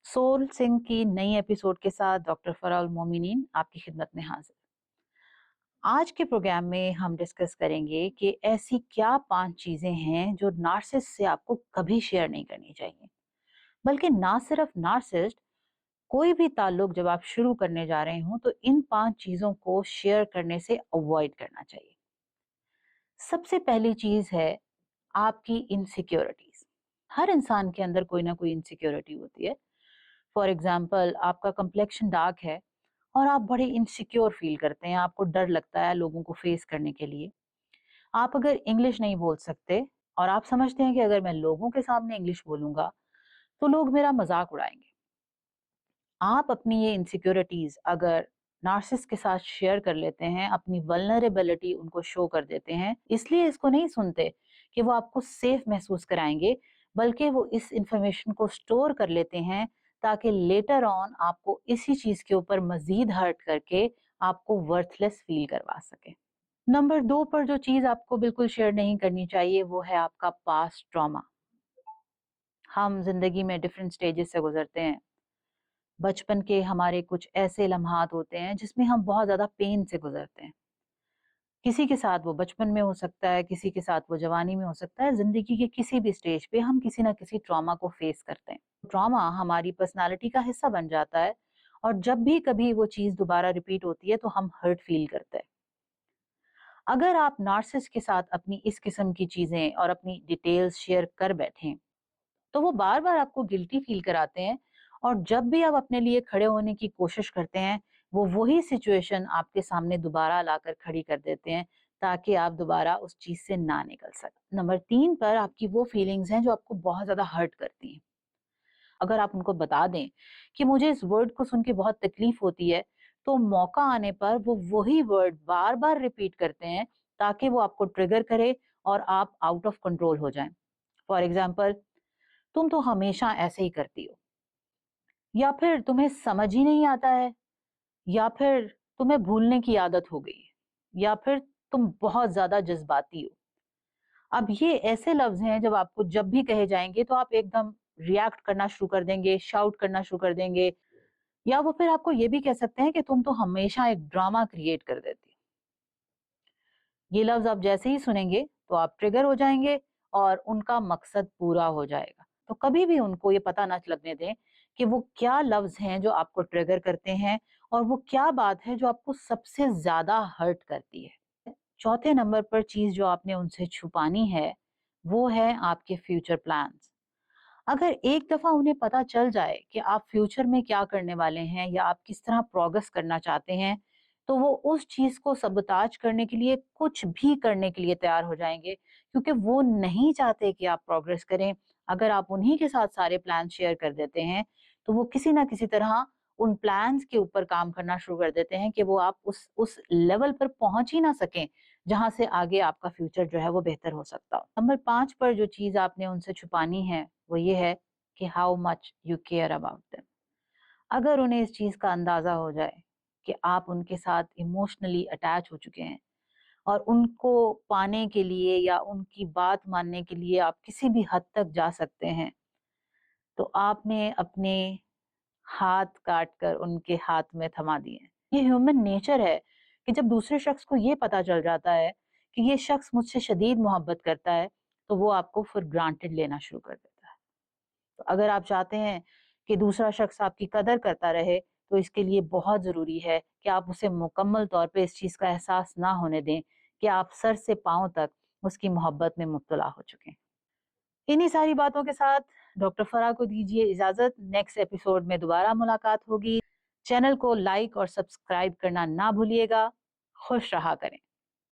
Soul Singh की नई episode के साथ डॉक्टर फराउल मोमिनीन आपकी खिदमत में हाजिर। आज के प्रोग्राम में हम डिस्कस करेंगे कि ऐसी क्या 5 चीजें हैं जो नार्सिसिस्ट से आपको कभी शेयर नहीं करनी चाहिए। बल्कि ना सिर्फ नार्सिसिस्ट, कोई भी ताल्लुक जब आप शुरू करने जा रहे हो तो इन 5 चीजों को शेयर करने से अवॉइड करना चाहिए। सबसे पहली चीज है आपकी इनसिक्योरिटीज। हर इंसान के अंदर कोई ना कोई इनसिक्योरिटी होती है। फॉर एग्जाम्पल, आपका कंप्लेक्शन डार्क है और आप बड़े इनसिक्योर फील करते हैं, आपको डर लगता है लोगों को फेस करने के लिए। आप अगर इंग्लिश नहीं बोल सकते और आप समझते हैं कि अगर मैं लोगों के सामने इंग्लिश बोलूंगा तो लोग मेरा मजाक उड़ाएंगे। आप अपनी ये इनसिक्योरिटीज अगर नार्सिस के साथ शेयर कर लेते हैं, अपनी वल्नरेबिलिटी उनको शो कर देते हैं, इसलिए इसको नहीं सुनते कि वो आपको सेफ महसूस कराएंगे, बल्कि वो इस इंफॉर्मेशन को स्टोर कर लेते हैं ताकि लेटर ऑन आपको इसी चीज के ऊपर मजीद हर्ट करके आपको वर्थलेस फील करवा सके। नंबर 2 पर जो चीज आपको बिल्कुल शेयर नहीं करनी चाहिए वो है आपका पास्ट ट्रॉमा। हम जिंदगी में डिफरेंट स्टेजेस से गुजरते हैं। बचपन के हमारे कुछ ऐसे लम्हात होते हैं जिसमें हम बहुत ज्यादा पेन से गुजरते हैं। किसी के साथ वो बचपन में हो सकता है, किसी के साथ वो जवानी में हो सकता है। जिंदगी के किसी भी स्टेज पे हम किसी ना किसी ट्रॉमा को फेस करते हैं। ट्रॉमा हमारी पर्सनालिटी का हिस्सा बन जाता है और जब भी कभी वो चीज दोबारा रिपीट होती है तो हम हर्ट फील करते हैं। अगर आप नार्सिस के साथ अपनी इस किस्म की चीजें और अपनी डिटेल्स शेयर कर बैठें तो वो बार बार आपको गिल्टी फील कराते हैं और जब भी आप अपने लिए खड़े होने की कोशिश करते हैं वो वही सिचुएशन आपके सामने दोबारा लाकर खड़ी कर देते हैं ताकि आप दोबारा उस चीज से ना निकल सके। नंबर 3 पर आपकी वो फीलिंग्स हैं जो आपको बहुत ज्यादा हर्ट करती हैं। अगर आप उनको बता दें कि मुझे इस वर्ड को सुन के बहुत तकलीफ होती है तो मौका आने पर वो वही वर्ड बार बार रिपीट करते हैं ताकि वो आपको ट्रिगर करे और आप आउट ऑफ कंट्रोल हो जाएं। फॉर एग्जाम्पल, तुम तो हमेशा ऐसे ही करती हो, या फिर तुम्हें समझ ही नहीं आता है, या फिर तुम्हें भूलने की आदत हो गई है, या फिर तुम बहुत ज्यादा जज्बाती हो। अब ये ऐसे लफ्ज हैं जब आपको जब भी कहे जाएंगे तो आप एकदम रिएक्ट करना शुरू कर देंगे, शाउट करना शुरू कर देंगे, या वो फिर आपको ये भी कह सकते हैं कि तुम तो हमेशा एक ड्रामा क्रिएट कर देती हो। ये लफ्ज आप जैसे ही सुनेंगे तो आप ट्रिगर हो जाएंगे और उनका मकसद पूरा हो जाएगा। तो कभी भी उनको ये पता ना लगने दें कि वो क्या लफ्ज हैं जो आपको ट्रिगर करते हैं और वो क्या बात है जो आपको सबसे ज्यादा हर्ट करती है। चौथे नंबर पर चीज जो आपने उनसे छुपानी है वो है आपके फ्यूचर प्लान्स। अगर एक दफा उन्हें पता चल जाए कि आप फ्यूचर में क्या करने वाले हैं या आप किस तरह प्रोग्रेस करना चाहते हैं तो वो उस चीज को सबताज करने के लिए कुछ भी करने के लिए तैयार हो जाएंगे, क्योंकि वो नहीं चाहते कि आप प्रोग्रेस करें। अगर आप उन्हीं के साथ सारे प्लान शेयर कर देते हैं तो वो किसी ना किसी तरह उन प्लान्स के ऊपर काम करना शुरू कर देते हैं कि वो आप उस लेवल पर पहुंच ही ना सकें जहां से आगे आपका फ्यूचर जो है वो बेहतर हो सकता हो। नंबर 5 पर जो चीज आपने उनसे छुपानी है वो ये है कि how much you care about them. अगर उन्हें इस चीज का अंदाजा हो जाए कि आप उनके साथ इमोशनली अटैच हो चुके हैं और उनको पाने के लिए या उनकी बात मानने के लिए आप किसी भी हद तक जा सकते हैं, तो आपने अपने हाथ काट कर उनके हाथ में थमा दिए हैं। ये ह्यूमन नेचर है कि जब दूसरे शख्स को ये पता चल जाता है कि ये शख्स मुझसे शदीद मोहब्बत करता है तो वो आपको फॉर ग्रांटेड लेना शुरू कर देता है। तो अगर आप चाहते हैं कि दूसरा शख्स आपकी कदर करता रहे तो इसके लिए बहुत जरूरी है कि आप उसे मुकम्मल तौर पे इस चीज का एहसास ना होने दें कि आप सर से पांव तक उसकी मोहब्बत में मुब्तला हो चुके हैं। इन्हीं सारी बातों के साथ डॉक्टर फराह को दीजिए इजाजत। नेक्स्ट एपिसोड में दोबारा मुलाकात होगी। चैनल को लाइक और सब्सक्राइब करना ना भूलिएगा। खुश रहा करें।